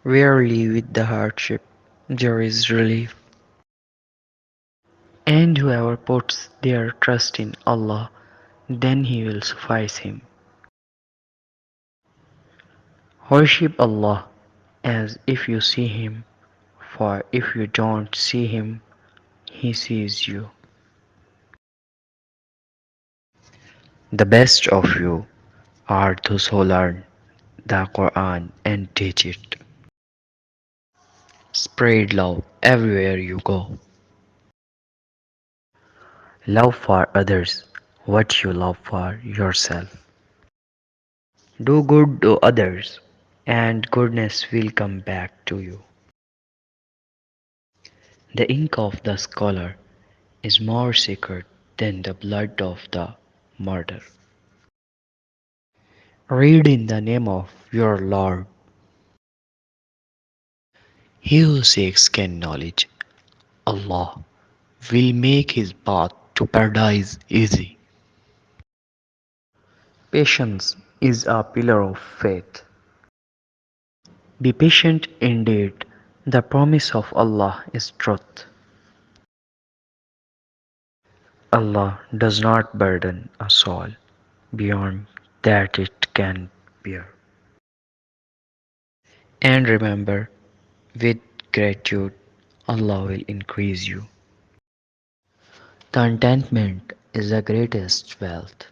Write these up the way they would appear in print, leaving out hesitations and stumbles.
Verily, with the hardship there is relief, and whoever puts their trust in Allah, then He will suffice him. Worship Allah as if you see Him, for if you don't see Him, He sees you. The best of you are those who learn the Quran and teach it. Spread love everywhere you go. Love for others what you love for yourself. Do good to others, and goodness will come back to you. The ink of the scholar is more sacred than the blood of the martyr. Read in the name of your Lord. He who seeks gain knowledge, Allah will make his path to paradise easy. Patience is a pillar of faith. Be patient indeed. The promise of Allah is truth. Allah does not burden a soul beyond that it can bear. And remember, with gratitude, Allah will increase you. Contentment is the greatest wealth.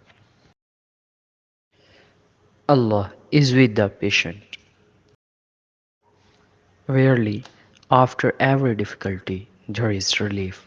Allah is with the patient. Verily, after every difficulty there is relief.